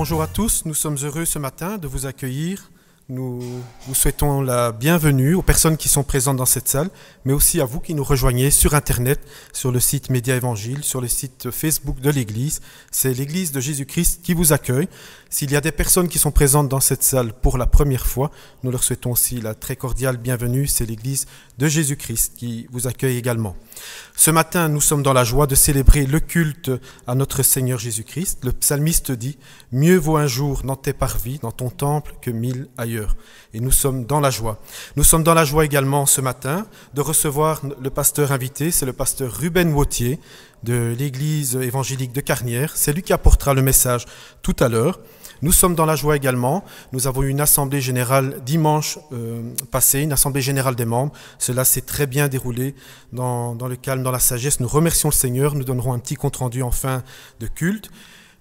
Bonjour à tous, nous sommes heureux ce matin de vous accueillir. Nous vous souhaitons la bienvenue aux personnes qui sont présentes dans cette salle, mais aussi à vous qui nous rejoignez sur Internet, sur le site Média Évangile, sur le site Facebook de l'Église. C'est l'Église de Jésus-Christ qui vous accueille. S'il y a des personnes qui sont présentes dans cette salle pour la première fois, nous leur souhaitons aussi la très cordiale bienvenue. C'est l'Église de Jésus-Christ qui vous accueille également. Ce matin, nous sommes dans la joie de célébrer le culte à notre Seigneur Jésus-Christ. Le psalmiste dit « Mieux vaut un jour dans tes parvis, dans ton temple, que 1000 ailleurs ». Et nous sommes dans la joie. Nous sommes dans la joie également ce matin de recevoir le pasteur invité, c'est le pasteur Ruben Wautier de l'Église évangélique de Carnières. C'est lui qui apportera le message tout à l'heure. Nous sommes dans la joie également. Nous avons eu une assemblée générale dimanche passé, une assemblée générale des membres. Cela s'est très bien déroulé dans le calme, dans la sagesse. Nous remercions le Seigneur. Nous donnerons un petit compte-rendu en fin de culte.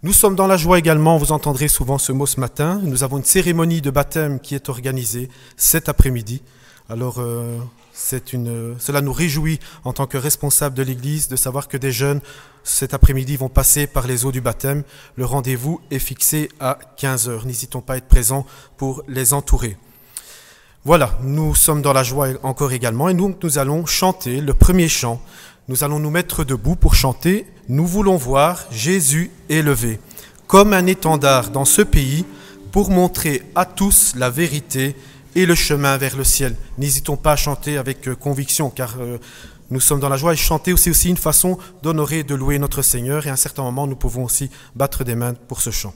Nous sommes dans la joie également. Vous entendrez souvent ce mot ce matin. Nous avons une cérémonie de baptême qui est organisée cet après-midi. Alors, cela nous réjouit en tant que responsables de l'Église de savoir que des jeunes, cet après-midi, vont passer par les eaux du baptême. Le rendez-vous est fixé à 15h. N'hésitons pas à être présents pour les entourer. Voilà, nous sommes dans la joie encore également et nous allons chanter le premier chant. Nous allons nous mettre debout pour chanter « Nous voulons voir Jésus élevé » comme un étendard dans ce pays pour montrer à tous la vérité et le chemin vers le ciel. N'hésitons pas à chanter avec conviction, car nous sommes dans la joie, et chanter c'est aussi une façon d'honorer, de louer notre Seigneur, et à un certain moment, nous pouvons aussi battre des mains pour ce chant.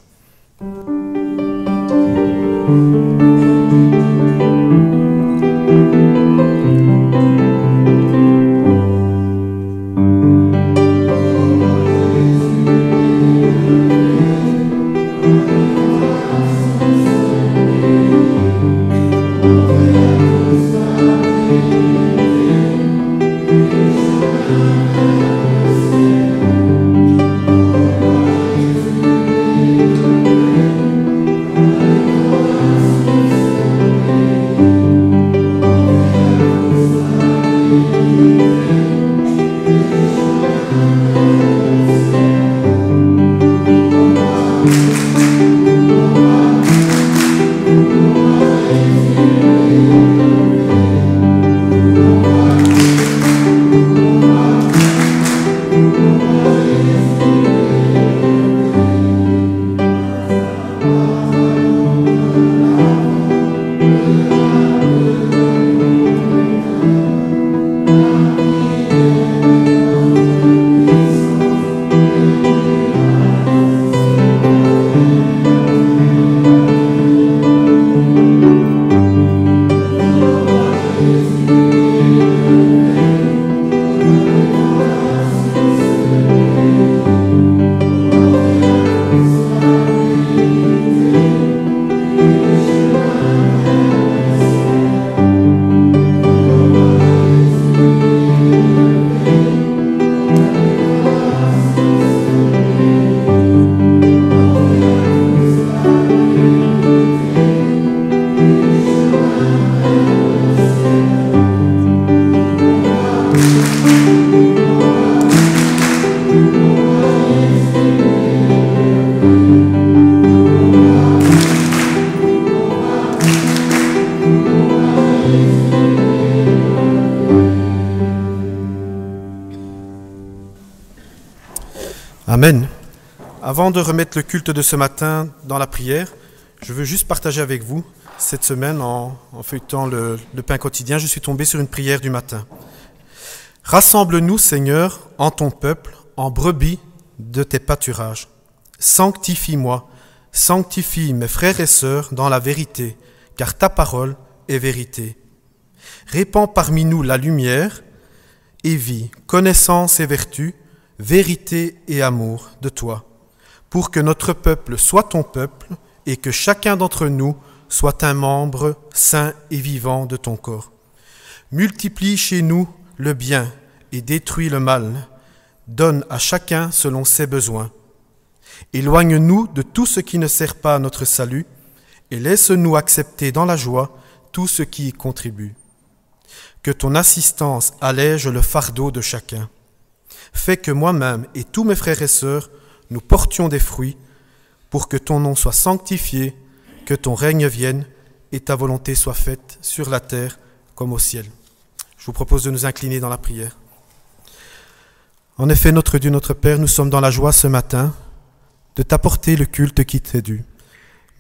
Amen. Avant de remettre le culte de ce matin dans la prière, je veux juste partager avec vous, cette semaine, en feuilletant le pain quotidien, je suis tombé sur une prière du matin. « Rassemble-nous, Seigneur, en ton peuple, en brebis de tes pâturages. Sanctifie-moi, sanctifie mes frères et sœurs dans la vérité, car ta parole est vérité. Répands parmi nous la lumière et vie, connaissance et vertu, vérité et amour de toi, pour que notre peuple soit ton peuple et que chacun d'entre nous soit un membre saint et vivant de ton corps. Multiplie chez nous le bien et détruis le mal. Donne à chacun selon ses besoins. Éloigne-nous de tout ce qui ne sert pas à notre salut et laisse-nous accepter dans la joie tout ce qui y contribue. Que ton assistance allège le fardeau de chacun. Fais que moi-même et tous mes frères et sœurs, nous portions des fruits pour que ton nom soit sanctifié, que ton règne vienne et ta volonté soit faite sur la terre comme au ciel. Je vous propose de nous incliner dans la prière. En effet, notre Dieu, notre Père, nous sommes dans la joie ce matin de t'apporter le culte qui t'est dû.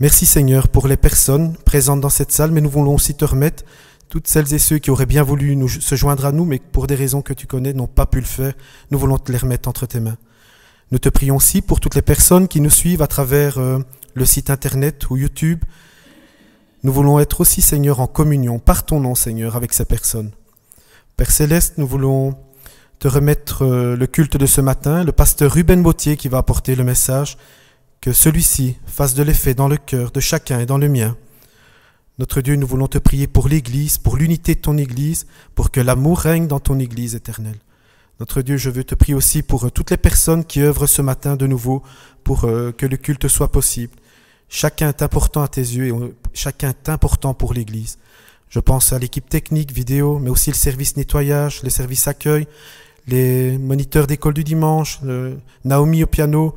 Merci Seigneur pour les personnes présentes dans cette salle, mais nous voulons aussi te remettre toutes celles et ceux qui auraient bien voulu se joindre à nous, mais pour des raisons que tu connais n'ont pas pu le faire. Nous voulons te les remettre entre tes mains. Nous te prions aussi pour toutes les personnes qui nous suivent à travers le site internet ou YouTube. Nous voulons être aussi, Seigneur, en communion, par ton nom, Seigneur, avec ces personnes. Père Céleste, nous voulons te remettre le culte de ce matin, le pasteur Ruben Bautier qui va apporter le message, que celui-ci fasse de l'effet dans le cœur de chacun et dans le mien. Notre Dieu, nous voulons te prier pour l'Église, pour l'unité de ton Église, pour que l'amour règne dans ton Église éternelle. Notre Dieu, je veux te prier aussi pour toutes les personnes qui œuvrent ce matin de nouveau, pour que le culte soit possible. Chacun est important à tes yeux et chacun est important pour l'Église. Je pense à l'équipe technique, vidéo, mais aussi le service nettoyage, le service accueil, les moniteurs d'école du dimanche, Naomi au piano,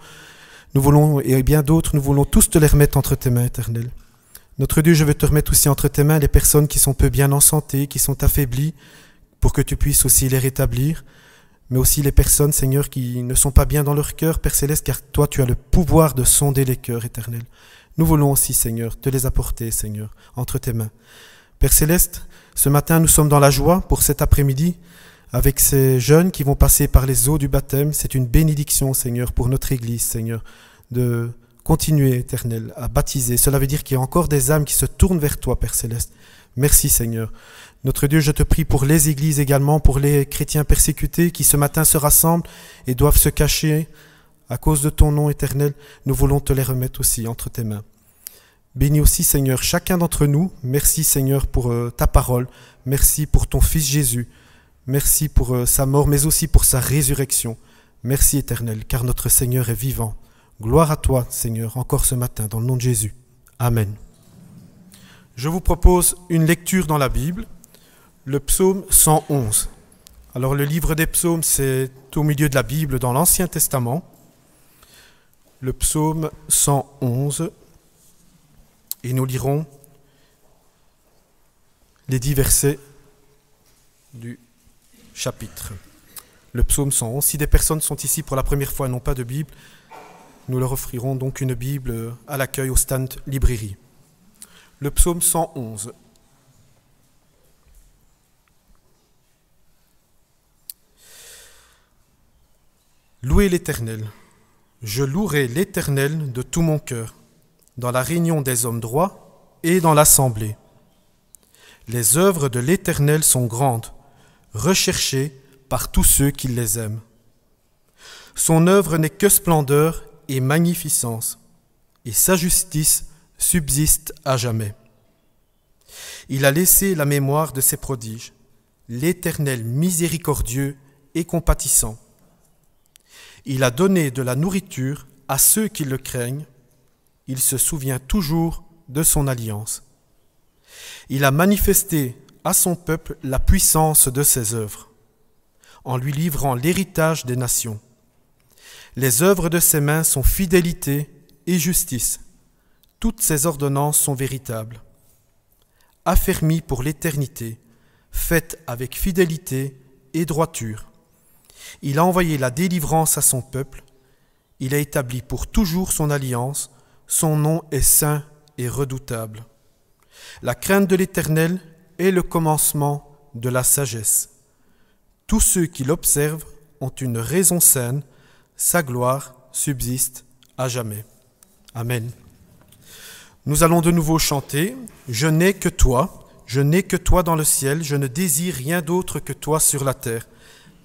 nous voulons, et bien d'autres, nous voulons tous te les remettre entre tes mains éternelles. Notre Dieu, je veux te remettre aussi entre tes mains les personnes qui sont peu bien en santé, qui sont affaiblies, pour que tu puisses aussi les rétablir, mais aussi les personnes, Seigneur, qui ne sont pas bien dans leur cœur, Père Céleste, car toi, tu as le pouvoir de sonder les cœurs éternels. Nous voulons aussi, Seigneur, te les apporter, Seigneur, entre tes mains. Père Céleste, ce matin, nous sommes dans la joie pour cet après-midi, avec ces jeunes qui vont passer par les eaux du baptême. C'est une bénédiction, Seigneur, pour notre Église, Seigneur, de continuer, Éternel, à baptiser. Cela veut dire qu'il y a encore des âmes qui se tournent vers toi, Père Céleste. Merci, Seigneur. Notre Dieu, je te prie pour les églises également, pour les chrétiens persécutés qui ce matin se rassemblent et doivent se cacher à cause de ton nom éternel. Nous voulons te les remettre aussi entre tes mains. Bénis aussi, Seigneur, chacun d'entre nous. Merci, Seigneur, pour ta parole. Merci pour ton Fils Jésus. Merci pour sa mort, mais aussi pour sa résurrection. Merci, Éternel, car notre Seigneur est vivant. Gloire à toi, Seigneur, encore ce matin, dans le nom de Jésus. Amen. Je vous propose une lecture dans la Bible, le psaume 111. Alors le livre des psaumes, c'est au milieu de la Bible dans l'Ancien Testament. Le psaume 111, et nous lirons les 10 versets du chapitre. Le psaume 111. Si des personnes sont ici pour la première fois et n'ont pas de Bible, nous leur offrirons donc une Bible à l'accueil au stand librairie. Le psaume 111. Louez l'Éternel. Je louerai l'Éternel de tout mon cœur, dans la réunion des hommes droits et dans l'assemblée. Les œuvres de l'Éternel sont grandes, recherchées par tous ceux qui les aiment. Son œuvre n'est que splendeur et magnificence, et sa justice subsiste à jamais. Il a laissé la mémoire de ses prodiges, l'Éternel miséricordieux et compatissant. Il a donné de la nourriture à ceux qui le craignent, il se souvient toujours de son alliance. Il a manifesté à son peuple la puissance de ses œuvres, en lui livrant l'héritage des nations. Les œuvres de ses mains sont fidélité et justice. Toutes ses ordonnances sont véritables. Affermies pour l'éternité, faites avec fidélité et droiture. Il a envoyé la délivrance à son peuple. Il a établi pour toujours son alliance. Son nom est saint et redoutable. La crainte de l'Éternel est le commencement de la sagesse. Tous ceux qui l'observent ont une raison saine. Sa gloire subsiste à jamais. Amen. Nous allons de nouveau chanter « Je n'ai que toi, je n'ai que toi dans le ciel, je ne désire rien d'autre que toi sur la terre.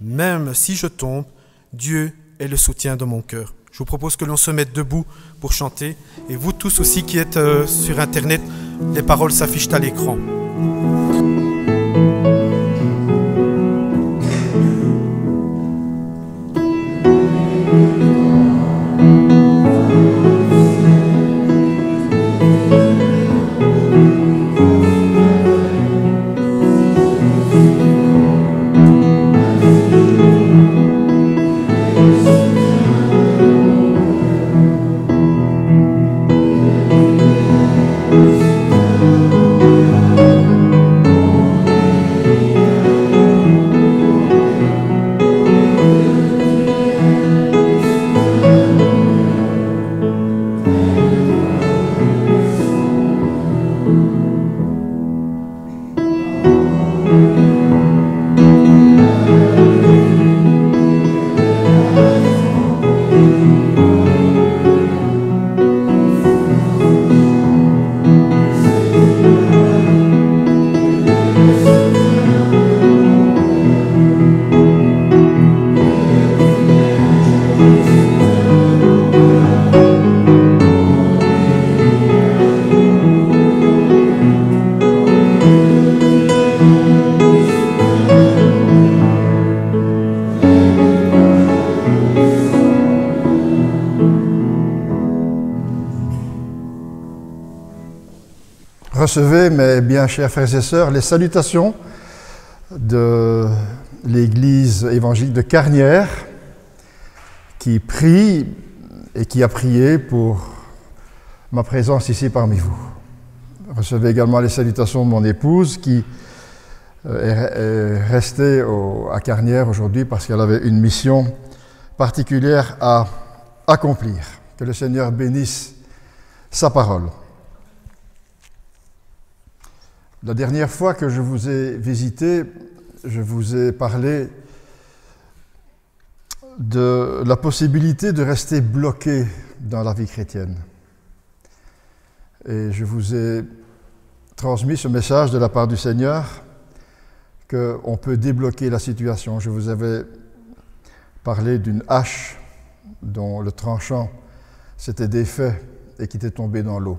Même si je tombe, Dieu est le soutien de mon cœur. » Je vous propose que l'on se mette debout pour chanter. Et vous tous aussi qui êtes sur Internet, les paroles s'affichent à l'écran. Recevez, mes bien chers frères et sœurs, les salutations de l'Église évangélique de Carnières qui prie et qui a prié pour ma présence ici parmi vous. Recevez également les salutations de mon épouse qui est restée à Carnières aujourd'hui parce qu'elle avait une mission particulière à accomplir. Que le Seigneur bénisse sa parole. La dernière fois que je vous ai visité, je vous ai parlé de la possibilité de rester bloqué dans la vie chrétienne. Et je vous ai transmis ce message de la part du Seigneur qu'on peut débloquer la situation. Je vous avais parlé d'une hache dont le tranchant s'était défait et qui était tombé dans l'eau.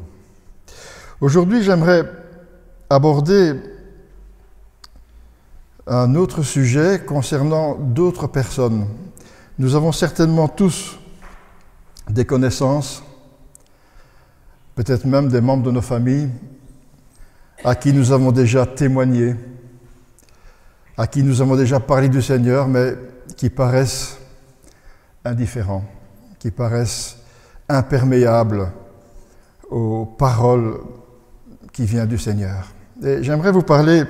Aujourd'hui, j'aimerais aborder un autre sujet concernant d'autres personnes. Nous avons certainement tous des connaissances, peut-être même des membres de nos familles, à qui nous avons déjà témoigné, à qui nous avons déjà parlé du Seigneur, mais qui paraissent indifférents, qui paraissent imperméables aux paroles qui viennent du Seigneur. Et j'aimerais vous parler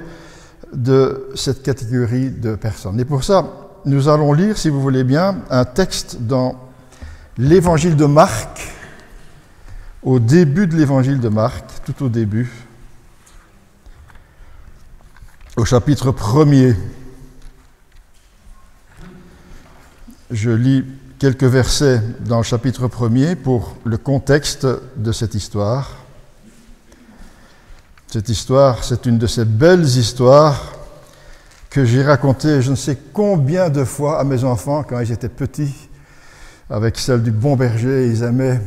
de cette catégorie de personnes. Et pour ça, nous allons lire, si vous voulez bien, un texte dans l'Évangile de Marc, au début de l'Évangile de Marc, tout au début, au chapitre 1er. Je lis quelques versets dans le chapitre 1er pour le contexte de cette histoire. Cette histoire, c'est une de ces belles histoires que j'ai racontées je ne sais combien de fois à mes enfants quand ils étaient petits, avec celle du bon berger. Ils aimaient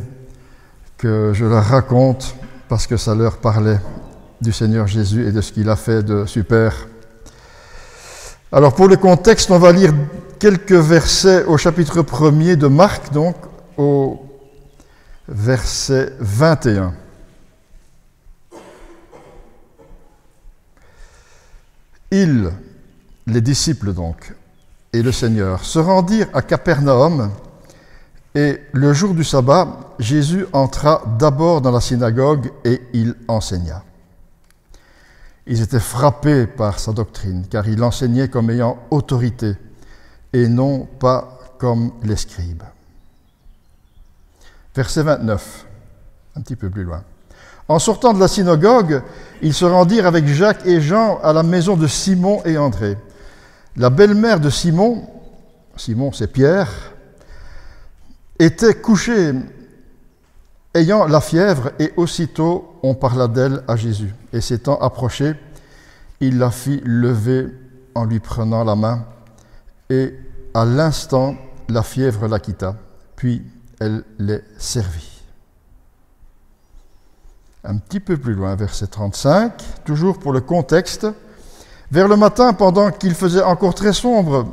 que je leur raconte parce que ça leur parlait du Seigneur Jésus et de ce qu'il a fait de super. Alors pour le contexte, on va lire quelques versets au chapitre 1er de Marc, donc au verset 21. Ils, les disciples donc, et le Seigneur, se rendirent à Capernaum, et le jour du sabbat, Jésus entra d'abord dans la synagogue et il enseigna. Ils étaient frappés par sa doctrine, car il enseignait comme ayant autorité, et non pas comme les scribes. Verset 29, un petit peu plus loin. En sortant de la synagogue, ils se rendirent avec Jacques et Jean à la maison de Simon et André. La belle-mère de Simon, Simon c'est Pierre, était couchée, ayant la fièvre, et aussitôt on parla d'elle à Jésus. Et s'étant approché, il la fit lever en lui prenant la main, et à l'instant, la fièvre la quitta, puis elle les servit. Un petit peu plus loin, verset 35, toujours pour le contexte. Vers le matin, pendant qu'il faisait encore très sombre,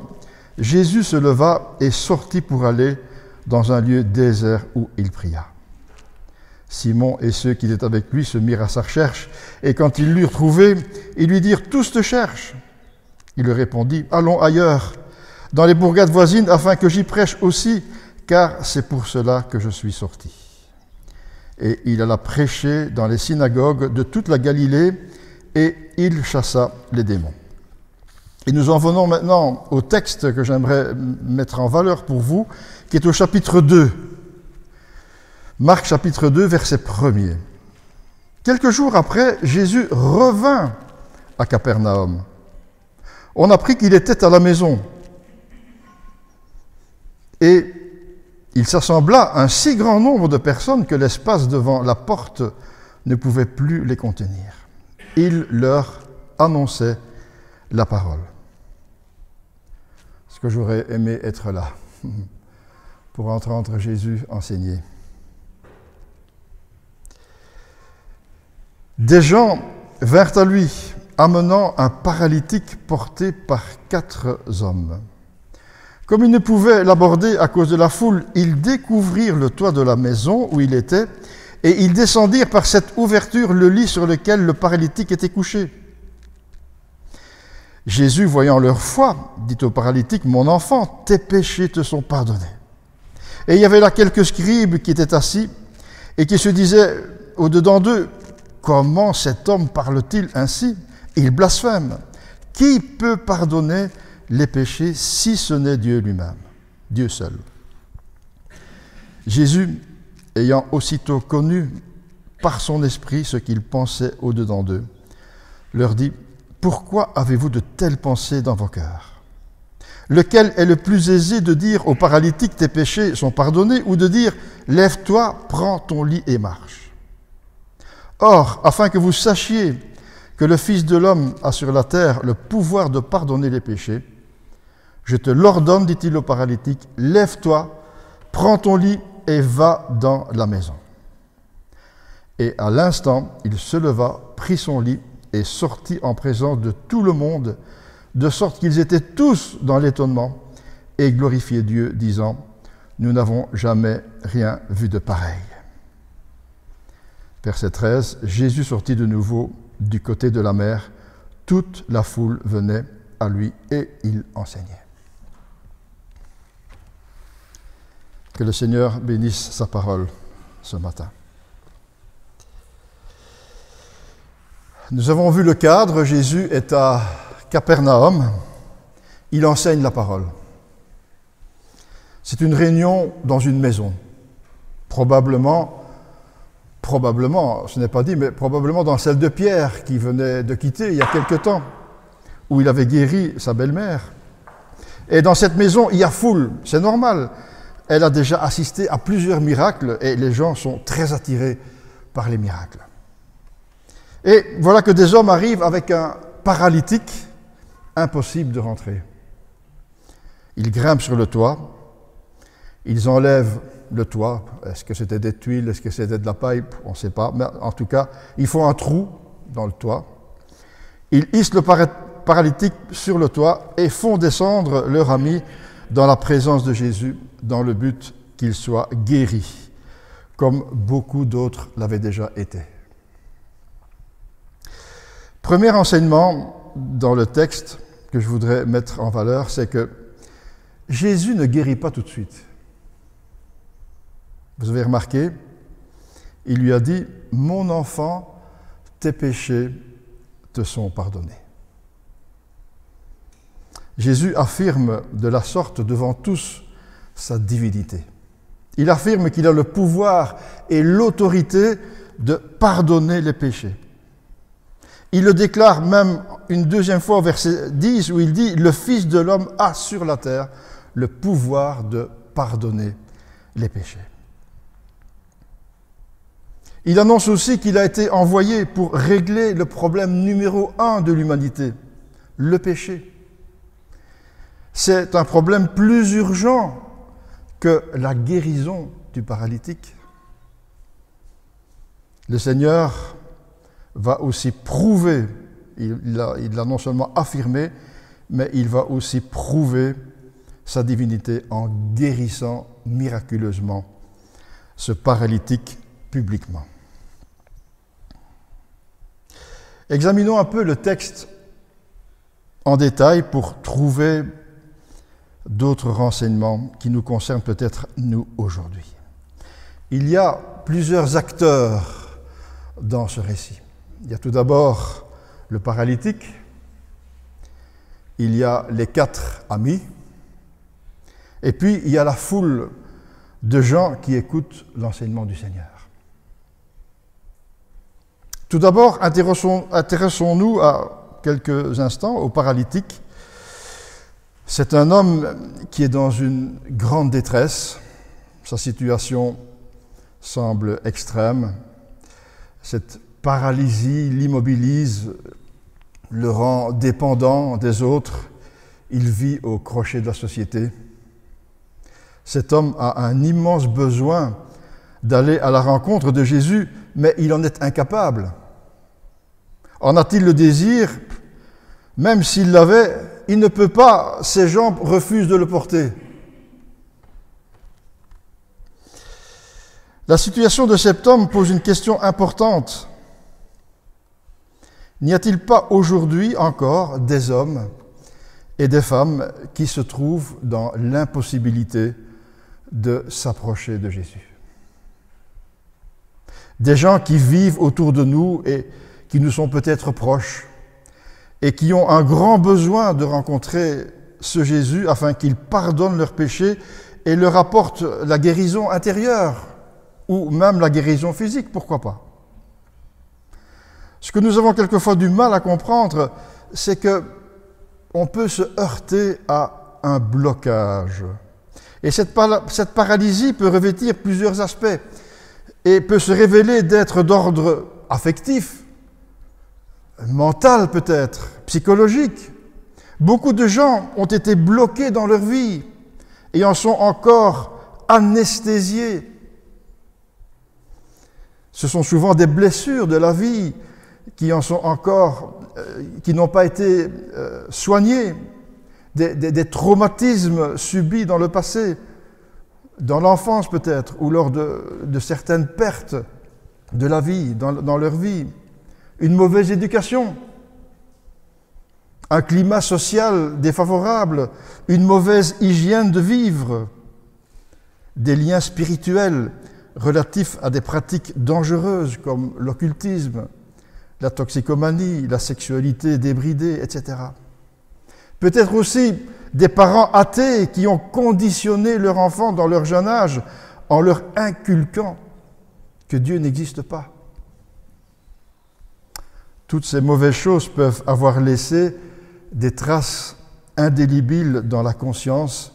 Jésus se leva et sortit pour aller dans un lieu désert où il pria. Simon et ceux qui étaient avec lui se mirent à sa recherche, et quand ils l'eurent trouvé, ils lui dirent « Tous te cherchent !» Il leur répondit « Allons ailleurs, dans les bourgades voisines, afin que j'y prêche aussi, car c'est pour cela que je suis sorti. » Et il alla prêcher dans les synagogues de toute la Galilée, et il chassa les démons. Et nous en venons maintenant au texte que j'aimerais mettre en valeur pour vous, qui est au chapitre 2. Marc chapitre 2, verset 1er. Quelques jours après, Jésus revint à Capernaum. On apprit qu'il était à la maison. Et il s'assembla un si grand nombre de personnes que l'espace devant la porte ne pouvait plus les contenir. Il leur annonçait la parole. Est-ce que j'aurais aimé être là pour entendre Jésus enseigner? Des gens vinrent à lui, amenant un paralytique porté par 4 hommes. Comme ils ne pouvaient l'aborder à cause de la foule, ils découvrirent le toit de la maison où il était, et ils descendirent par cette ouverture le lit sur lequel le paralytique était couché. Jésus, voyant leur foi, dit au paralytique, « Mon enfant, tes péchés te sont pardonnés. » Et il y avait là quelques scribes qui étaient assis et qui se disaient au-dedans d'eux, « Comment cet homme parle-t-il ainsi? Il blasphème. Qui peut pardonner les péchés si ce n'est Dieu lui-même, Dieu seul? » Jésus, ayant aussitôt connu par son esprit ce qu'ils pensaient au-dedans d'eux, leur dit, « Pourquoi avez-vous de telles pensées dans vos cœurs? Lequel est le plus aisé de dire au paralytique, tes péchés sont pardonnés, ou de dire, lève-toi, prends ton lit et marche? Or, afin que vous sachiez que le Fils de l'homme a sur la terre le pouvoir de pardonner les péchés, je te l'ordonne, dit-il au paralytique, lève-toi, prends ton lit et va dans la maison. Et à l'instant, il se leva, prit son lit et sortit en présence de tout le monde, de sorte qu'ils étaient tous dans l'étonnement et glorifiaient Dieu, disant, nous n'avons jamais rien vu de pareil. Verset 13, Jésus sortit de nouveau du côté de la mer, toute la foule venait à lui et il enseignait. Que le Seigneur bénisse sa parole ce matin. Nous avons vu le cadre, Jésus est à Capernaum, il enseigne la parole. C'est une réunion dans une maison, probablement, ce n'est pas dit, mais probablement dans celle de Pierre qui venait de quitter il y a quelque temps, où il avait guéri sa belle-mère. Et dans cette maison, il y a foule, c'est normal. Elle a déjà assisté à plusieurs miracles et les gens sont très attirés par les miracles. Et voilà que des hommes arrivent avec un paralytique, impossible de rentrer. Ils grimpent sur le toit, ils enlèvent le toit. Est-ce que c'était des tuiles, est-ce que c'était de la paille? On ne sait pas, mais en tout cas, ils font un trou dans le toit. Ils hissent le paralytique sur le toit et font descendre leur ami dans la présence de Jésus, dans le but qu'il soit guéri, comme beaucoup d'autres l'avaient déjà été. Premier enseignement dans le texte que je voudrais mettre en valeur, c'est que Jésus ne guérit pas tout de suite. Vous avez remarqué, il lui a dit, « Mon enfant, tes péchés te sont pardonnés. » Jésus affirme de la sorte devant tous sa divinité. Il affirme qu'il a le pouvoir et l'autorité de pardonner les péchés. Il le déclare même une deuxième fois au verset 10 où il dit « Le Fils de l'homme a sur la terre le pouvoir de pardonner les péchés. » Il annonce aussi qu'il a été envoyé pour régler le problème numéro 1 de l'humanité, le péché. C'est un problème plus urgent que la guérison du paralytique. Le Seigneur va aussi prouver, il l'a non seulement affirmé, mais il va aussi prouver sa divinité en guérissant miraculeusement ce paralytique publiquement. Examinons un peu le texte en détail pour trouver d'autres renseignements qui nous concernent peut-être nous aujourd'hui. Il y a plusieurs acteurs dans ce récit. Il y a tout d'abord le paralytique, il y a les 4 amis, et puis il y a la foule de gens qui écoutent l'enseignement du Seigneur. Tout d'abord, intéressons-nous à quelques instants au paralytique. C'est un homme qui est dans une grande détresse. Sa situation semble extrême. Cette paralysie l'immobilise, le rend dépendant des autres. Il vit au crochet de la société. Cet homme a un immense besoin d'aller à la rencontre de Jésus, mais il en est incapable. En a-t-il le désir? Même s'il l'avait, il ne peut pas, ses jambes refusent de le porter. La situation de cet homme pose une question importante. N'y a-t-il pas aujourd'hui encore des hommes et des femmes qui se trouvent dans l'impossibilité de s'approcher de Jésus? Des gens qui vivent autour de nous et qui nous sont peut-être proches et qui ont un grand besoin de rencontrer ce Jésus afin qu'il pardonne leurs péchés et leur apporte la guérison intérieure ou même la guérison physique, pourquoi pas. Ce que nous avons quelquefois du mal à comprendre, c'est que on peut se heurter à un blocage. Et cette paralysie peut revêtir plusieurs aspects et peut se révéler d'être d'ordre affectif, mental peut-être, psychologique. Beaucoup de gens ont été bloqués dans leur vie et en sont encore anesthésiés. Ce sont souvent des blessures de la vie qui en sont encore, qui n'ont pas été soignées, des traumatismes subis dans le passé, dans l'enfance peut-être, ou lors de certaines pertes de la vie, dans leur vie, une mauvaise éducation, un climat social défavorable, une mauvaise hygiène de vivre, des liens spirituels relatifs à des pratiques dangereuses comme l'occultisme, la toxicomanie, la sexualité débridée, etc. Peut-être aussi des parents athées qui ont conditionné leur enfant dans leur jeune âge en leur inculquant que Dieu n'existe pas. Toutes ces mauvaises choses peuvent avoir laissé des traces indélébiles dans la conscience,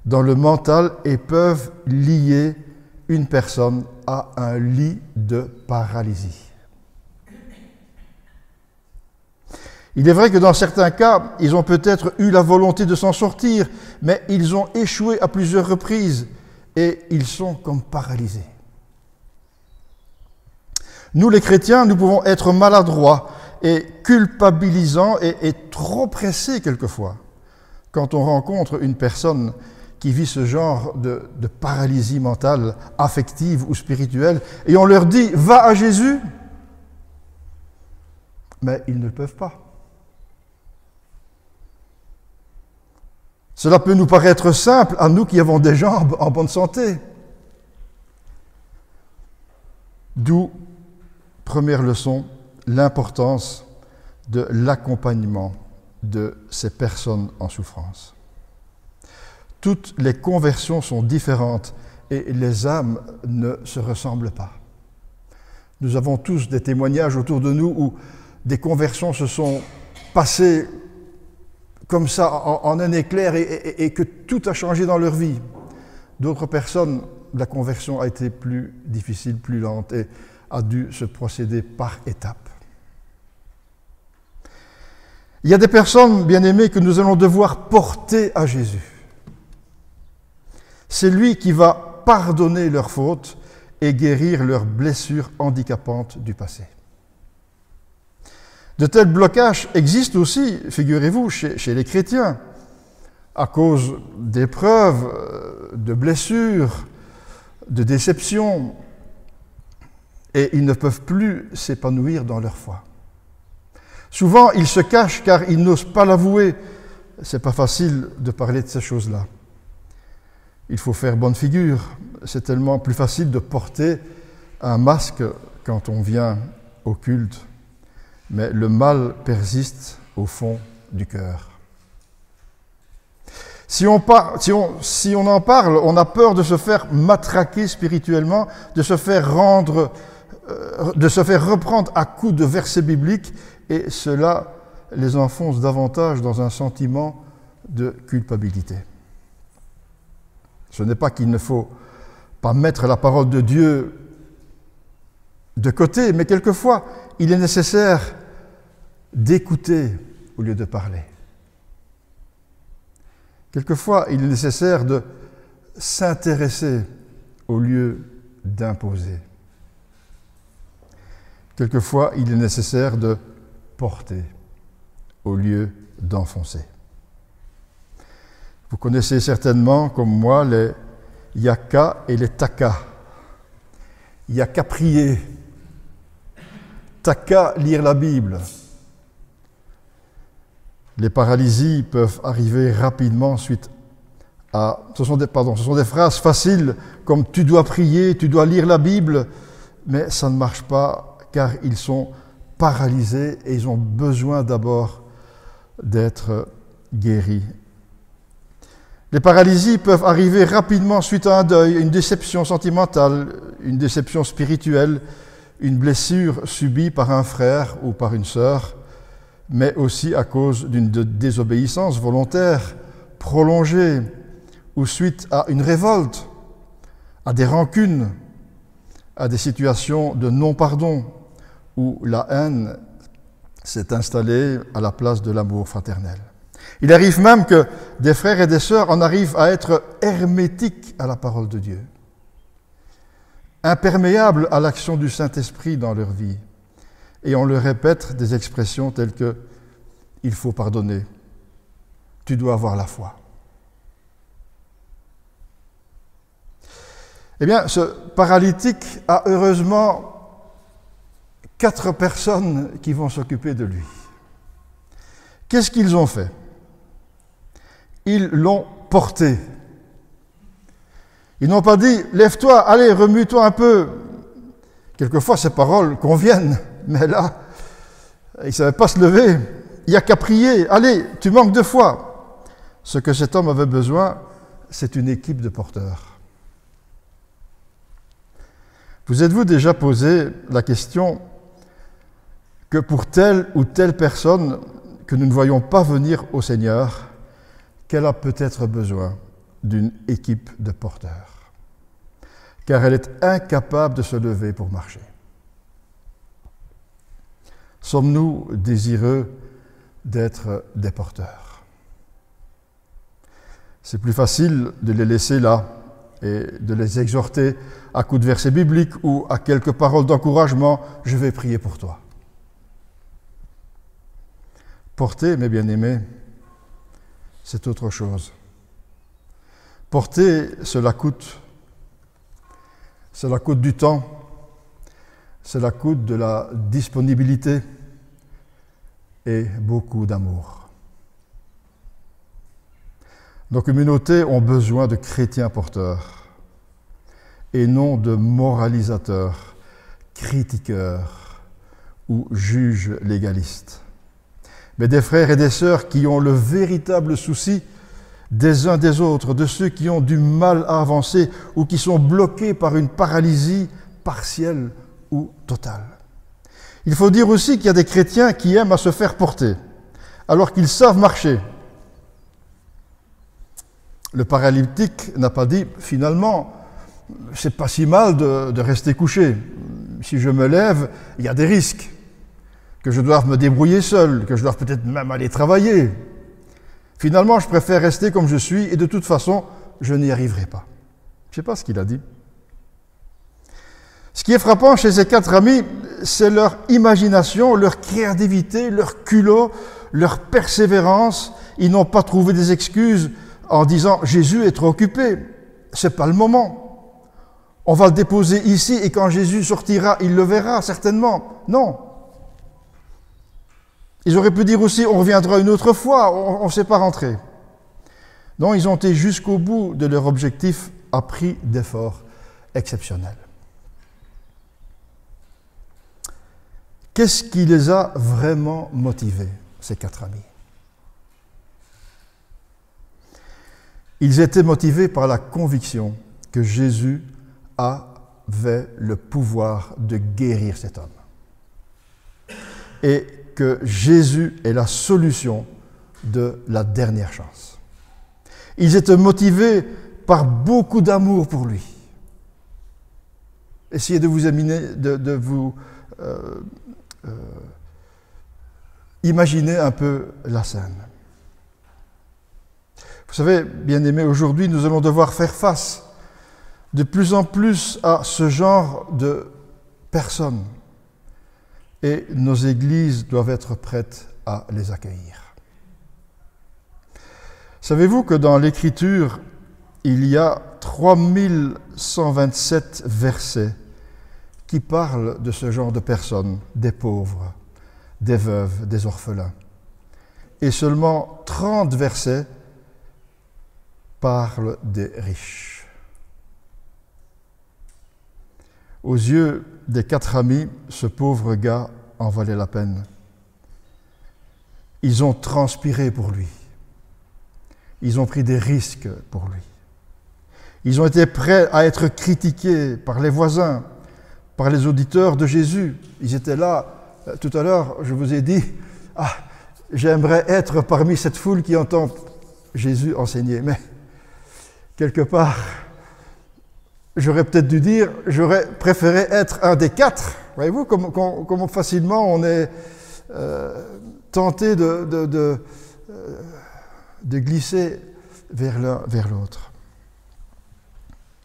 dans le mental et peuvent lier une personne à un lit de paralysie. Il est vrai que dans certains cas, ils ont peut-être eu la volonté de s'en sortir, mais ils ont échoué à plusieurs reprises et ils sont comme paralysés. Nous, les chrétiens, nous pouvons être maladroits et culpabilisants et trop pressés quelquefois quand on rencontre une personne qui vit ce genre de paralysie mentale, affective ou spirituelle, et on leur dit « va à Jésus », mais ils ne le peuvent pas. Cela peut nous paraître simple à nous qui avons des jambes en bonne santé. D'où, première leçon, l'importance de l'accompagnement de ces personnes en souffrance. Toutes les conversions sont différentes et les âmes ne se ressemblent pas. Nous avons tous des témoignages autour de nous où des conversions se sont passées comme ça, en un éclair, et que tout a changé dans leur vie. D'autres personnes, la conversion a été plus difficile, plus lente, et a dû se procéder par étapes. Il y a des personnes, bien-aimées, que nous allons devoir porter à Jésus. C'est lui qui va pardonner leurs fautes et guérir leurs blessures handicapantes du passé. De tels blocages existent aussi, figurez-vous, chez les chrétiens, à cause d'épreuves, de blessures, de déceptions, et ils ne peuvent plus s'épanouir dans leur foi. Souvent, ils se cachent car ils n'osent pas l'avouer. C'est pas facile de parler de ces choses-là. Il faut faire bonne figure. C'est tellement plus facile de porter un masque quand on vient au culte. Mais le mal persiste au fond du cœur. Si on en parle, on a peur de se faire matraquer spirituellement, de se faire reprendre à coups de versets bibliques, et cela les enfonce davantage dans un sentiment de culpabilité. Ce n'est pas qu'il ne faut pas mettre la parole de Dieu de côté, mais quelquefois, il est nécessaire d'écouter au lieu de parler. Quelquefois, il est nécessaire de s'intéresser au lieu d'imposer. Quelquefois, il est nécessaire de porter au lieu d'enfoncer. Vous connaissez certainement, comme moi, les yaka et les taka. Il n'y a qu'à prier. T'as qu'à lire la Bible. Les paralysies peuvent arriver rapidement suite à... Ce sont des phrases faciles comme « tu dois prier, tu dois lire la Bible », mais ça ne marche pas car ils sont paralysés et ils ont besoin d'abord d'être guéris. Les paralysies peuvent arriver rapidement suite à un deuil, une déception sentimentale, une déception spirituelle, une blessure subie par un frère ou par une sœur, mais aussi à cause d'une désobéissance volontaire, prolongée, ou suite à une révolte, à des rancunes, à des situations de non-pardon, où la haine s'est installée à la place de l'amour fraternel. Il arrive même que des frères et des sœurs en arrivent à être hermétiques à la parole de Dieu, imperméables à l'action du Saint-Esprit dans leur vie. Et on leur répète des expressions telles que « il faut pardonner, tu dois avoir la foi ». Eh bien, ce paralytique a heureusement 4 personnes qui vont s'occuper de lui. Qu'est-ce qu'ils ont fait? Ils l'ont porté. Ils n'ont pas dit « lève-toi, allez, remue-toi un peu ». Quelquefois, ces paroles conviennent, mais là, il ne savait pas se lever. Il n'y a qu'à prier. Allez, tu manques de foi. Ce que cet homme avait besoin, c'est une équipe de porteurs. Vous êtes-vous déjà posé la question que pour telle ou telle personne que nous ne voyons pas venir au Seigneur, qu'elle a peut-être besoin d'une équipe de porteurs, car elle est incapable de se lever pour marcher. Sommes-nous désireux d'être des porteurs? C'est plus facile de les laisser là et de les exhorter à coups de versets bibliques ou à quelques paroles d'encouragement, « je vais prier pour toi ». Porter, mes bien-aimés, c'est autre chose. Porter, cela coûte. Cela coûte du temps, cela coûte de la disponibilité et beaucoup d'amour. Nos communautés ont besoin de chrétiens porteurs et non de moralisateurs, critiqueurs ou juges légalistes, mais des frères et des sœurs qui ont le véritable souci des uns des autres, de ceux qui ont du mal à avancer ou qui sont bloqués par une paralysie partielle ou totale. Il faut dire aussi qu'il y a des chrétiens qui aiment à se faire porter, alors qu'ils savent marcher. Le paralytique n'a pas dit, finalement, c'est pas si mal de rester couché. Si je me lève, il y a des risques, que je doive me débrouiller seul, que je doive peut-être même aller travailler. Finalement, je préfère rester comme je suis et de toute façon, je n'y arriverai pas. Je ne sais pas ce qu'il a dit. Ce qui est frappant chez ces 4 amis, c'est leur imagination, leur créativité, leur culot, leur persévérance. Ils n'ont pas trouvé des excuses en disant « Jésus est trop occupé, ce n'est pas le moment. On va le déposer ici et quand Jésus sortira, il le verra certainement. » Non. Ils auraient pu dire aussi « On reviendra une autre fois, on ne sait pas rentrer. » Non, ils ont été jusqu'au bout de leur objectif à prix d'efforts exceptionnels. Qu'est-ce qui les a vraiment motivés, ces 4 amis? Ils étaient motivés par la conviction que Jésus avait le pouvoir de guérir cet homme. Et que Jésus est la solution de la dernière chance. Ils étaient motivés par beaucoup d'amour pour lui. Essayez de vous imaginer un peu la scène. Vous savez, bien-aimés, aujourd'hui, nous allons devoir faire face de plus en plus à ce genre de personnes. Et nos églises doivent être prêtes à les accueillir. Savez-vous que dans l'Écriture, il y a 3127 versets qui parle de ce genre de personnes, des pauvres, des veuves, des orphelins. Et seulement 30 versets parlent des riches. Aux yeux des 4 amis, ce pauvre gars en valait la peine. Ils ont transpiré pour lui. Ils ont pris des risques pour lui. Ils ont été prêts à être critiqués par les voisins, par les auditeurs de Jésus. Ils étaient là. Tout à l'heure, je vous ai dit, j'aimerais être parmi cette foule qui entend Jésus enseigner. Mais quelque part, j'aurais peut-être dû dire, j'aurais préféré être un des 4. Voyez-vous, comment facilement on est tenté de glisser vers l'un, vers l'autre.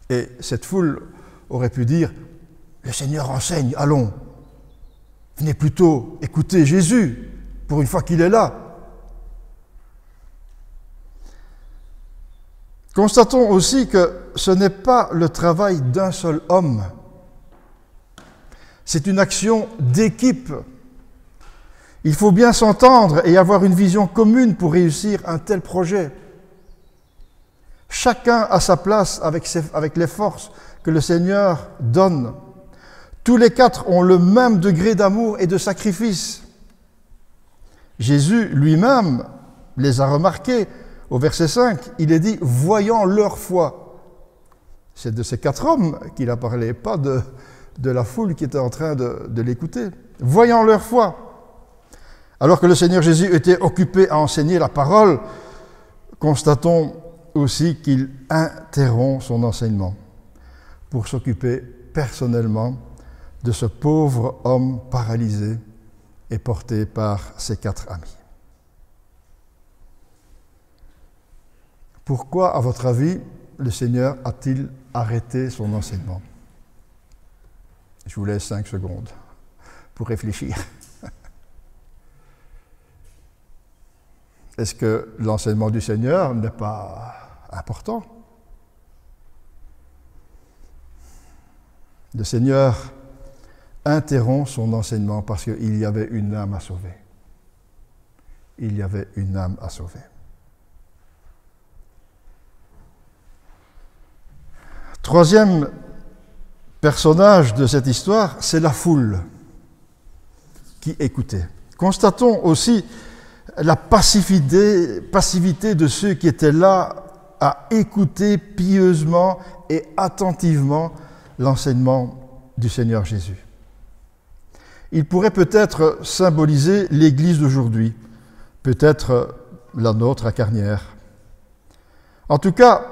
Et cette foule aurait pu dire, le Seigneur enseigne, allons, venez plutôt écouter Jésus, pour une fois qu'il est là. Constatons aussi que ce n'est pas le travail d'un seul homme, c'est une action d'équipe. Il faut bien s'entendre et avoir une vision commune pour réussir un tel projet. Chacun a sa place avec les forces que le Seigneur donne. Tous les 4 ont le même degré d'amour et de sacrifice. Jésus lui-même les a remarqués. Au verset 5, il est dit « voyant leur foi ». C'est de ces 4 hommes qu'il a parlé, pas de la foule qui était en train de l'écouter. « Voyant leur foi ». Alors que le Seigneur Jésus était occupé à enseigner la parole, constatons aussi qu'il interrompt son enseignement pour s'occuper personnellement de ce pauvre homme paralysé et porté par ses 4 amis. Pourquoi, à votre avis, le Seigneur a-t-il arrêté son enseignement? Je vous laisse 5 secondes pour réfléchir. Est-ce que l'enseignement du Seigneur n'est pas important? Le Seigneur interrompt son enseignement parce qu'il y avait une âme à sauver. Il y avait une âme à sauver. Troisième personnage de cette histoire, c'est la foule qui écoutait. Constatons aussi la passivité de ceux qui étaient là à écouter pieusement et attentivement l'enseignement du Seigneur Jésus. Il pourrait peut-être symboliser l'Église d'aujourd'hui, peut-être la nôtre à Carnières. En tout cas,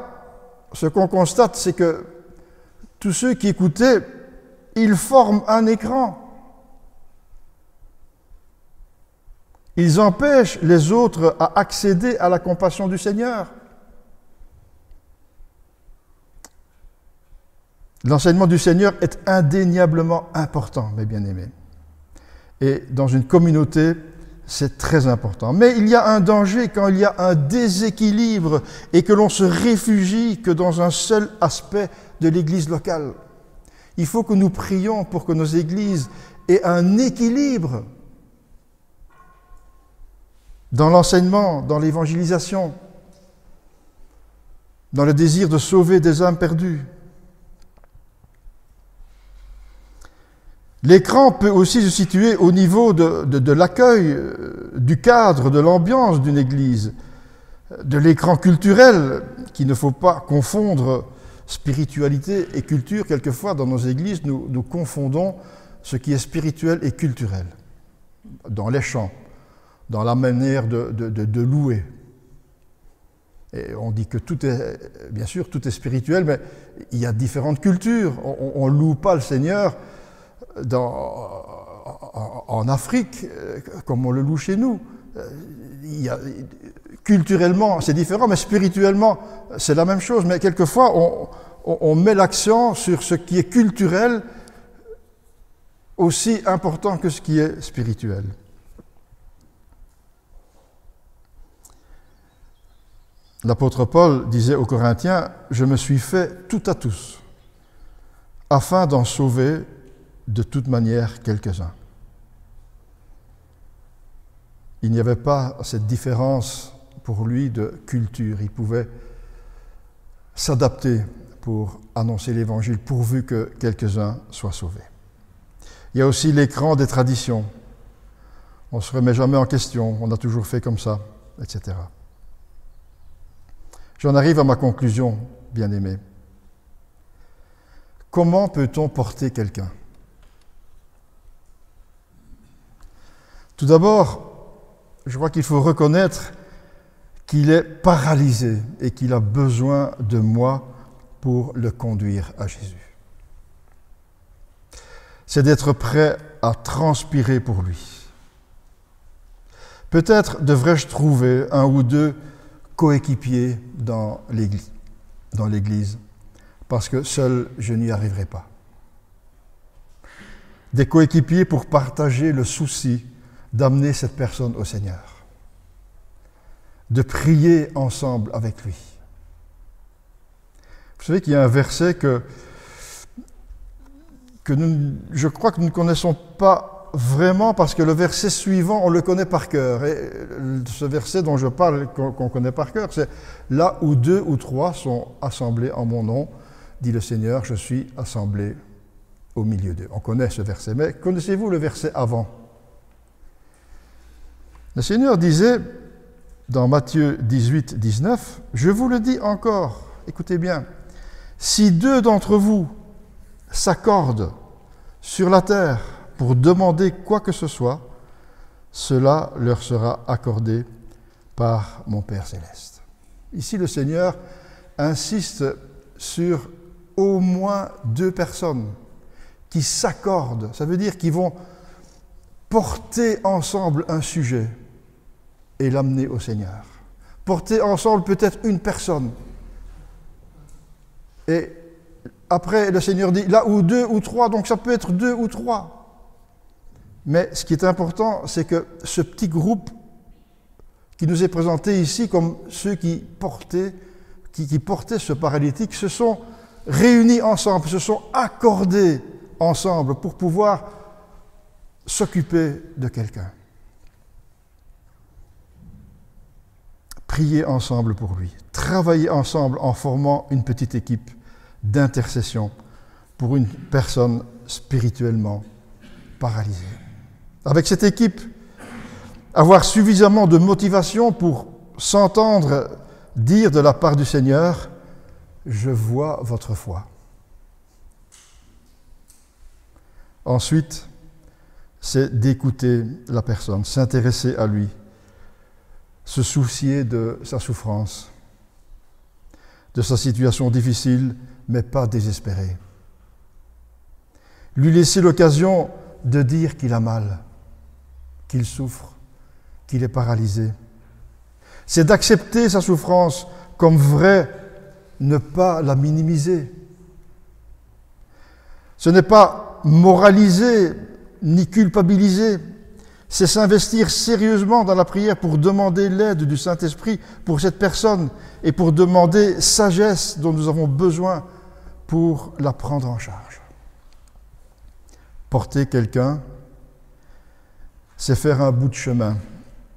ce qu'on constate, c'est que tous ceux qui écoutaient, ils forment un écran. Ils empêchent les autres à accéder à la compassion du Seigneur. L'enseignement du Seigneur est indéniablement important, mes bien-aimés. Et dans une communauté, c'est très important. Mais il y a un danger quand il y a un déséquilibre et que l'on se réfugie que dans un seul aspect de l'Église locale. Il faut que nous prions pour que nos églises aient un équilibre dans l'enseignement, dans l'évangélisation, dans le désir de sauver des âmes perdues. L'écran peut aussi se situer au niveau de l'accueil, du cadre, de l'ambiance d'une église, de l'écran culturel, qu'il ne faut pas confondre spiritualité et culture. Quelquefois, dans nos églises, nous confondons ce qui est spirituel et culturel, dans les chants, dans la manière de louer. Et on dit que tout est, bien sûr, tout est spirituel, mais il y a différentes cultures. On ne loue pas le Seigneur en Afrique, comme on le loue chez nous. Culturellement, c'est différent, mais spirituellement, c'est la même chose. Mais quelquefois, on met l'accent sur ce qui est culturel aussi important que ce qui est spirituel. L'apôtre Paul disait aux Corinthiens « Je me suis fait tout à tous, afin d'en sauver de toute manière quelques-uns. Il n'y avait pas cette différence pour lui de culture. Il pouvait s'adapter pour annoncer l'Évangile, pourvu que quelques-uns soient sauvés. Il y a aussi l'écran des traditions. On ne se remet jamais en question, on a toujours fait comme ça, etc. J'en arrive à ma conclusion, bien-aimés. Comment peut-on porter quelqu'un? Tout d'abord, je crois qu'il faut reconnaître qu'il est paralysé et qu'il a besoin de moi pour le conduire à Jésus. C'est d'être prêt à transpirer pour lui. Peut-être devrais-je trouver un ou deux coéquipiers dans l'Église, parce que seul je n'y arriverai pas. Des coéquipiers pour partager le souci d'amener cette personne au Seigneur, de prier ensemble avec lui. Vous savez qu'il y a un verset que je crois que nous ne connaissons pas vraiment, parce que le verset suivant, on le connaît par cœur. Et ce verset dont je parle, qu'on connaît par cœur, c'est « Là où 2 ou 3 sont assemblés en mon nom, dit le Seigneur, je suis assemblé au milieu d'eux. » On connaît ce verset, mais connaissez-vous le verset avant? Le Seigneur disait dans Matthieu 18, 19, « Je vous le dis encore, écoutez bien, si 2 d'entre vous s'accordent sur la terre pour demander quoi que ce soit, cela leur sera accordé par mon Père céleste. » Ici, le Seigneur insiste sur au moins 2 personnes qui s'accordent. Ça veut dire qu'ils vont porter ensemble un sujet et l'amener au Seigneur. Porter ensemble peut-être une personne. Et après, le Seigneur dit, là où 2 ou 3, donc ça peut être 2 ou 3. Mais ce qui est important, c'est que ce petit groupe qui nous est présenté ici comme ceux qui portaient ce paralytique, se sont réunis ensemble, se sont accordés ensemble pour pouvoir s'occuper de quelqu'un. Prier ensemble pour lui, travailler ensemble en formant une petite équipe d'intercession pour une personne spirituellement paralysée. Avec cette équipe, avoir suffisamment de motivation pour s'entendre dire de la part du Seigneur, « Je vois votre foi ». Ensuite, c'est d'écouter la personne, s'intéresser à lui, se soucier de sa souffrance, de sa situation difficile, mais pas désespérer. Lui laisser l'occasion de dire qu'il a mal, qu'il souffre, qu'il est paralysé. C'est d'accepter sa souffrance comme vraie, ne pas la minimiser. Ce n'est pas moraliser ni culpabiliser, c'est s'investir sérieusement dans la prière pour demander l'aide du Saint-Esprit pour cette personne et pour demander sagesse dont nous avons besoin pour la prendre en charge. Porter quelqu'un, c'est faire un bout de chemin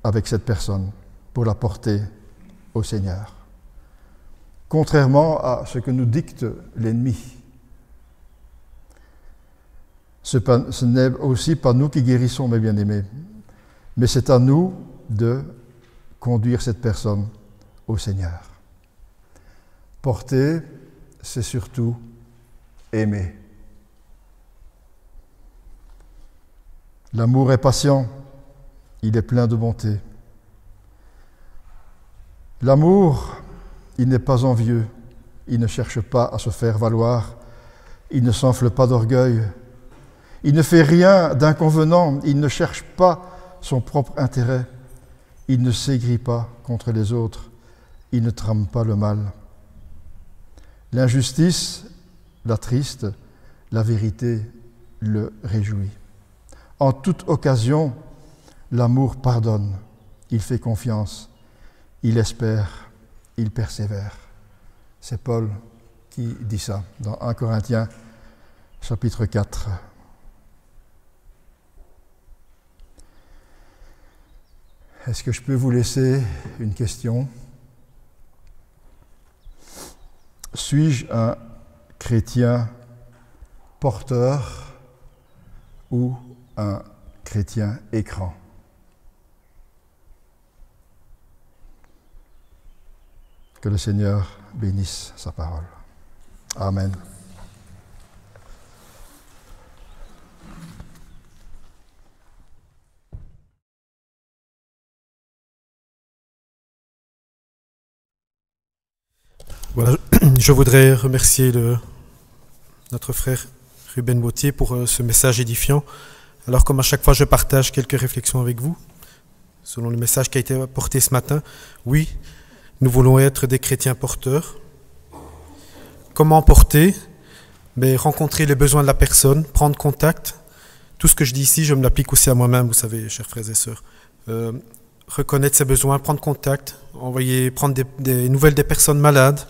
avec cette personne pour la porter au Seigneur. Contrairement à ce que nous dicte l'ennemi. Ce n'est aussi pas nous qui guérissons, mes bien-aimés, mais c'est à nous de conduire cette personne au Seigneur. Porter, c'est surtout aimer. L'amour est patient, il est plein de bonté. L'amour, il n'est pas envieux, il ne cherche pas à se faire valoir, il ne s'enfle pas d'orgueil, il ne fait rien d'inconvenant, il ne cherche pas son propre intérêt, il ne s'aigrit pas contre les autres, il ne trame pas le mal. L'injustice l'attriste, la vérité le réjouit. En toute occasion, l'amour pardonne, il fait confiance, il espère, il persévère. C'est Paul qui dit ça dans 1 Corinthiens chapitre 4. Est-ce que je peux vous laisser une question? Suis-je un chrétien porteur ou un chrétien écran? Que le Seigneur bénisse sa parole. Amen. Voilà, je voudrais remercier notre frère Ruben Bautier pour ce message édifiant. Alors comme à chaque fois, je partage quelques réflexions avec vous, selon le message qui a été apporté ce matin. Oui, nous voulons être des chrétiens porteurs. Comment porter? Rencontrer les besoins de la personne, prendre contact. Tout ce que je dis ici, je me l'applique aussi à moi-même, vous savez, chers frères et sœurs. Reconnaître ses besoins, prendre contact, prendre des nouvelles des personnes malades.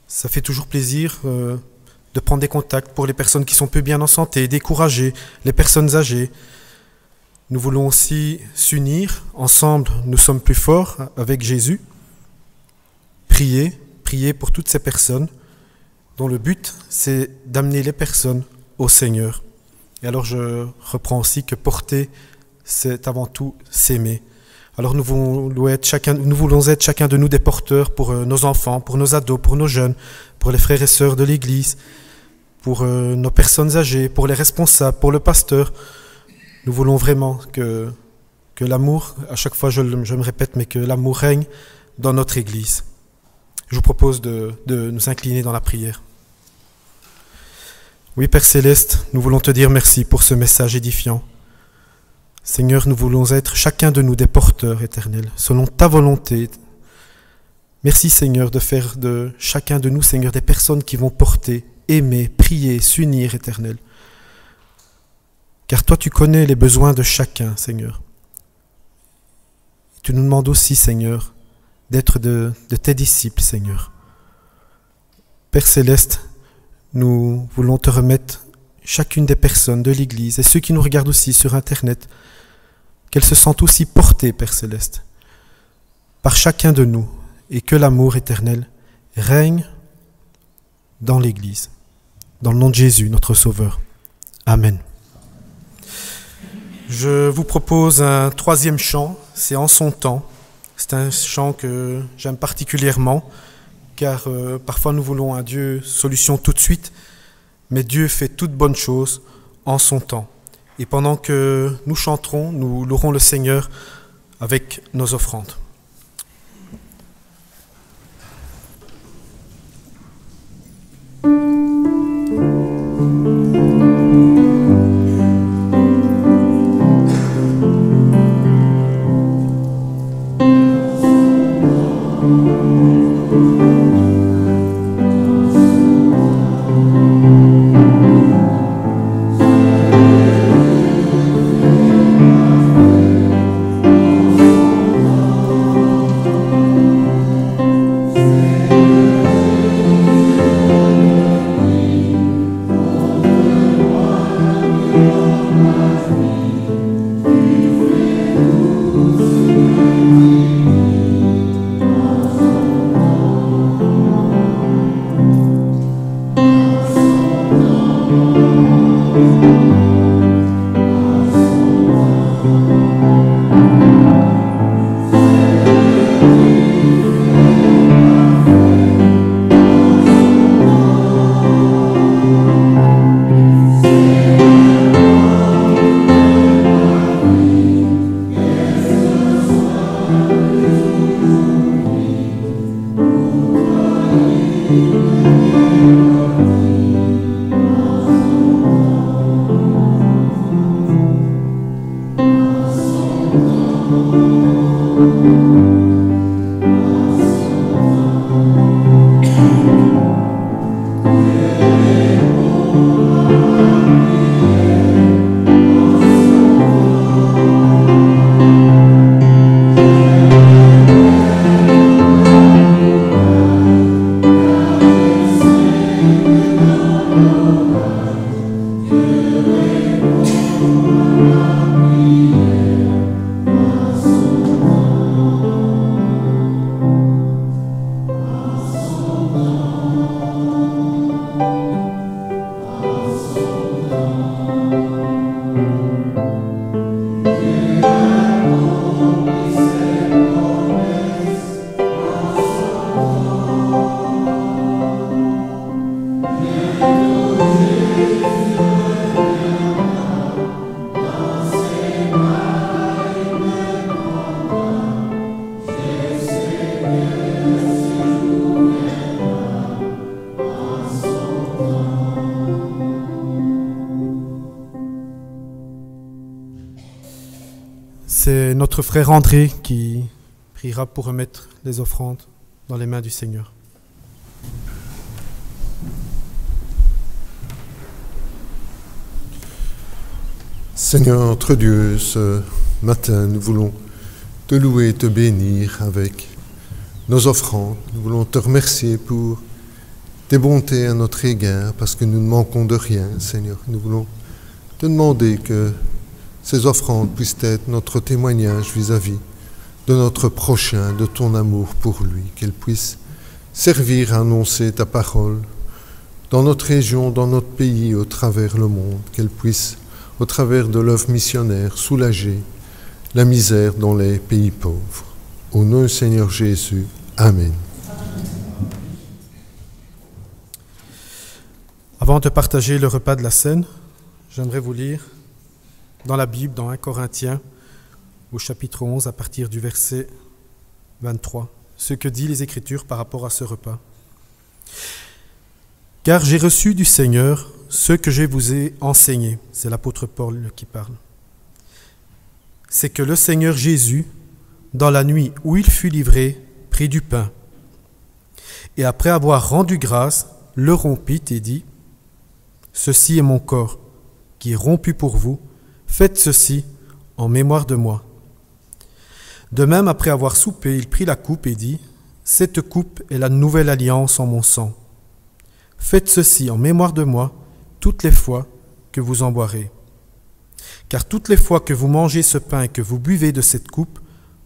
Ça fait toujours plaisir de prendre des contacts pour les personnes qui sont peu bien en santé, décourager les personnes âgées. Nous voulons aussi s'unir. Ensemble, nous sommes plus forts avec Jésus. Prier pour toutes ces personnes dont le but, c'est d'amener les personnes au Seigneur. Et alors je reprends aussi que porter, c'est avant tout s'aimer. Alors nous voulons être chacun de nous des porteurs pour nos enfants, pour nos ados, pour nos jeunes, pour les frères et sœurs de l'Église, pour nos personnes âgées, pour les responsables, pour le pasteur. Nous voulons vraiment que l'amour, à chaque fois je me répète, mais que l'amour règne dans notre Église. Je vous propose de nous incliner dans la prière. Oui, Père Céleste, nous voulons te dire merci pour ce message édifiant. Seigneur, nous voulons être chacun de nous des porteurs éternels, selon ta volonté. Merci Seigneur de faire de chacun de nous, Seigneur, des personnes qui vont porter, aimer, prier, s'unir, Éternel. Car toi tu connais les besoins de chacun, Seigneur. Tu nous demandes aussi, Seigneur, d'être de tes disciples, Seigneur. Père Céleste, nous voulons te remettre chacune des personnes de l'Église et ceux qui nous regardent aussi sur Internet, qu'elles se sentent aussi portées, Père Céleste, par chacun de nous, et que l'amour éternel règne dans l'Église. Dans le nom de Jésus, notre Sauveur. Amen. Je vous propose un troisième chant, c'est En son temps. C'est un chant que j'aime particulièrement, car parfois nous voulons un Dieu solution tout de suite, mais Dieu fait toutes bonnes choses en son temps. Et pendant que nous chanterons, nous louerons le Seigneur avec nos offrandes. C'est notre frère André qui priera pour remettre les offrandes dans les mains du Seigneur. Seigneur notre Dieu, ce matin, nous voulons te louer et te bénir avec nos offrandes. Nous voulons te remercier pour tes bontés à notre égard, parce que nous ne manquons de rien, Seigneur. Nous voulons te demander que ces offrandes puissent être notre témoignage vis-à-vis de notre prochain, de ton amour pour lui, qu'elles puissent servir à annoncer ta parole dans notre région, dans notre pays, au travers le monde, qu'elles puissent, au travers de l'œuvre missionnaire, soulager la misère dans les pays pauvres. Au nom du Seigneur Jésus, Amen. Avant de partager le repas de la Seine, j'aimerais vous lire dans la Bible, dans 1 Corinthiens, au chapitre 11, à partir du verset 23, ce que dit les Écritures par rapport à ce repas. « Car j'ai reçu du Seigneur ce que je vous ai enseigné. » C'est l'apôtre Paul qui parle. « C'est que le Seigneur Jésus, dans la nuit où il fut livré, prit du pain. Et après avoir rendu grâce, le rompit et dit, « Ceci est mon corps, qui est rompu pour vous. Faites ceci en mémoire de moi. » De même, après avoir soupé, il prit la coupe et dit, « Cette coupe est la nouvelle alliance en mon sang. Faites ceci en mémoire de moi toutes les fois que vous en boirez. Car toutes les fois que vous mangez ce pain et que vous buvez de cette coupe,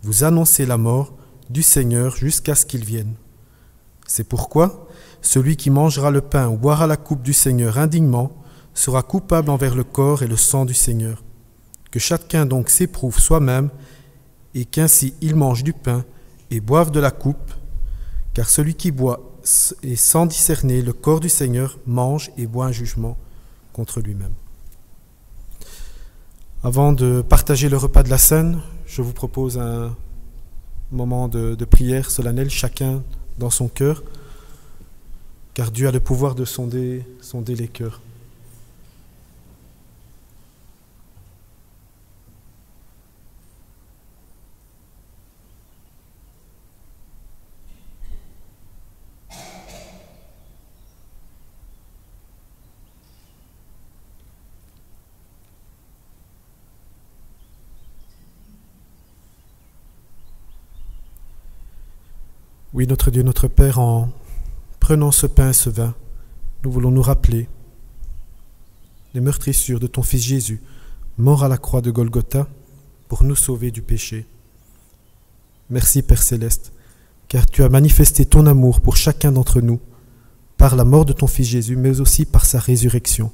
vous annoncez la mort du Seigneur jusqu'à ce qu'il vienne. C'est pourquoi celui qui mangera le pain ou boira la coupe du Seigneur indignement sera coupable envers le corps et le sang du Seigneur. Que chacun donc s'éprouve soi-même, et qu'ainsi il mange du pain et boive de la coupe, car celui qui boit et sans discerner le corps du Seigneur mange et boit un jugement contre lui-même. » Avant de partager le repas de la Seine, je vous propose un moment de prière solennelle, chacun dans son cœur, car Dieu a le pouvoir de sonder les cœurs. Oui, notre Dieu, notre Père, en prenant ce pain et ce vin, nous voulons nous rappeler les meurtrissures de ton Fils Jésus, mort à la croix de Golgotha pour nous sauver du péché. Merci, Père Céleste, car tu as manifesté ton amour pour chacun d'entre nous par la mort de ton Fils Jésus, mais aussi par sa résurrection.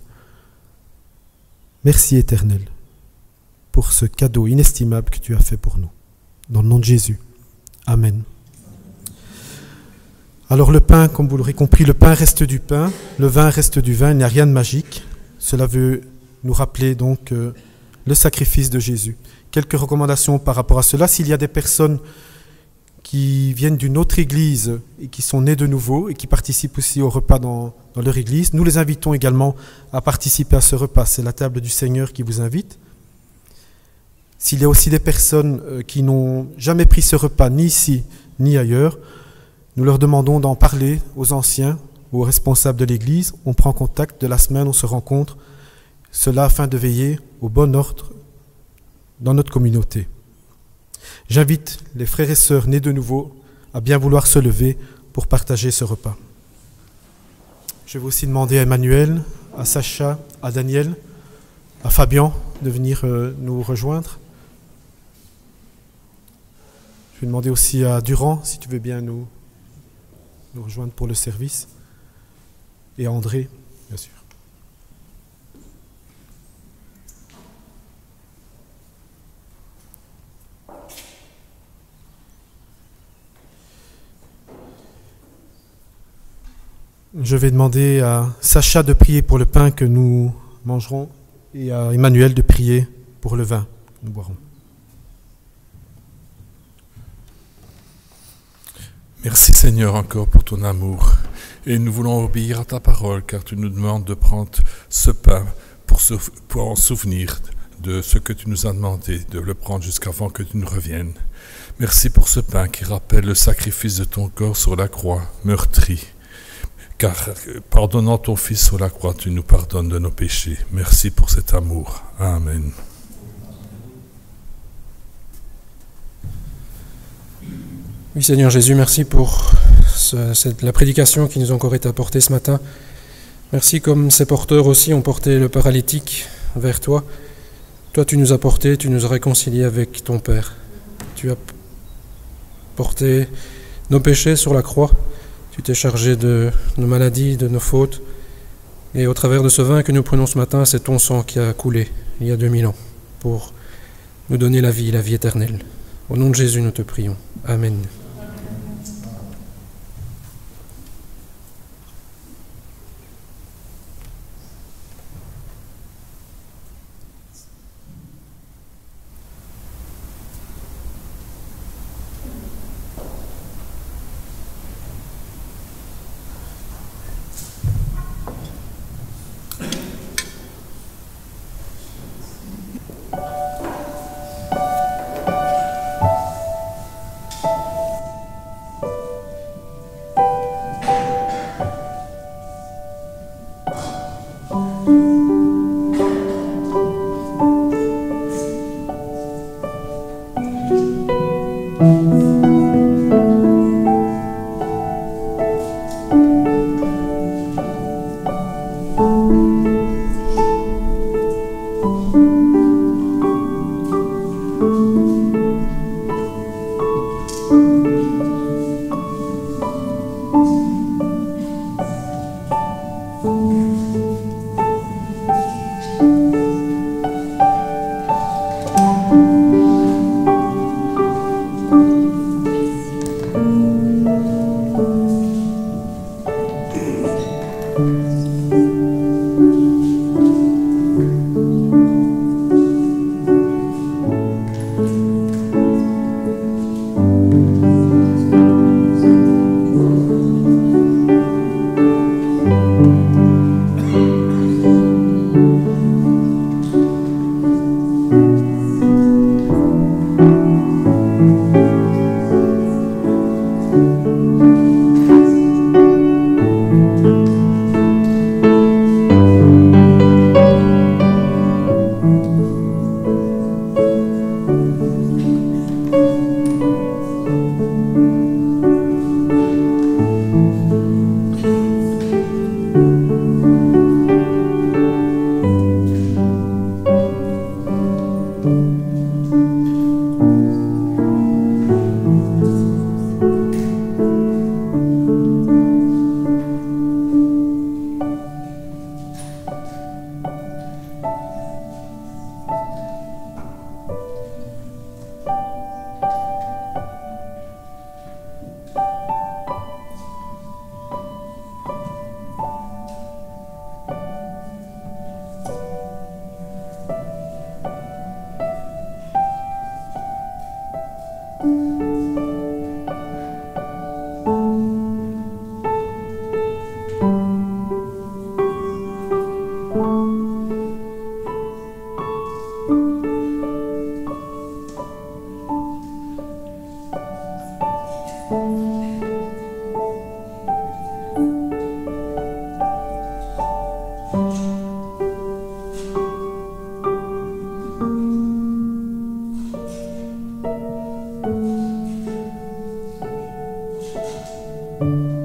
Merci, Éternel, pour ce cadeau inestimable que tu as fait pour nous. Dans le nom de Jésus. Amen. Alors le pain, comme vous l'aurez compris, le pain reste du pain, le vin reste du vin, il n'y a rien de magique. Cela veut nous rappeler donc le sacrifice de Jésus. Quelques recommandations par rapport à cela. S'il y a des personnes qui viennent d'une autre église et qui sont nées de nouveau et qui participent aussi au repas dans leur église, nous les invitons également à participer à ce repas. C'est la table du Seigneur qui vous invite. S'il y a aussi des personnes qui n'ont jamais pris ce repas, ni ici, ni ailleurs, nous leur demandons d'en parler aux anciens, aux responsables de l'Église. On prend contact de la semaine, on se rencontre. Cela afin de veiller au bon ordre dans notre communauté. J'invite les frères et sœurs nés de nouveau à bien vouloir se lever pour partager ce repas. Je vais aussi demander à Emmanuel, à Sacha, à Daniel, à Fabien de venir nous rejoindre. Je vais demander aussi à Durand, si tu veux bien nous rejoindre pour le service, et à André, bien sûr. Je vais demander à Sacha de prier pour le pain que nous mangerons et à Emmanuel de prier pour le vin que nous boirons. Merci Seigneur encore pour ton amour. Et nous voulons obéir à ta parole, car tu nous demandes de prendre ce pain pour en souvenir de ce que tu nous as demandé, de le prendre jusqu'avant que tu ne reviennes. Merci pour ce pain qui rappelle le sacrifice de ton corps sur la croix, meurtri. Car pardonnant ton Fils sur la croix, tu nous pardonnes de nos péchés. Merci pour cet amour. Amen. Oui Seigneur Jésus, merci pour la prédication qui nous a encore été apportée ce matin. Merci comme ces porteurs aussi ont porté le paralytique vers toi. Toi tu nous as portés, tu nous as réconciliés avec ton Père. Tu as porté nos péchés sur la croix. Tu t'es chargé de nos maladies, de nos fautes. Et au travers de ce vin que nous prenons ce matin, c'est ton sang qui a coulé il y a 2000 ans pour nous donner la vie éternelle. Au nom de Jésus, nous te prions. Amen. Thank you.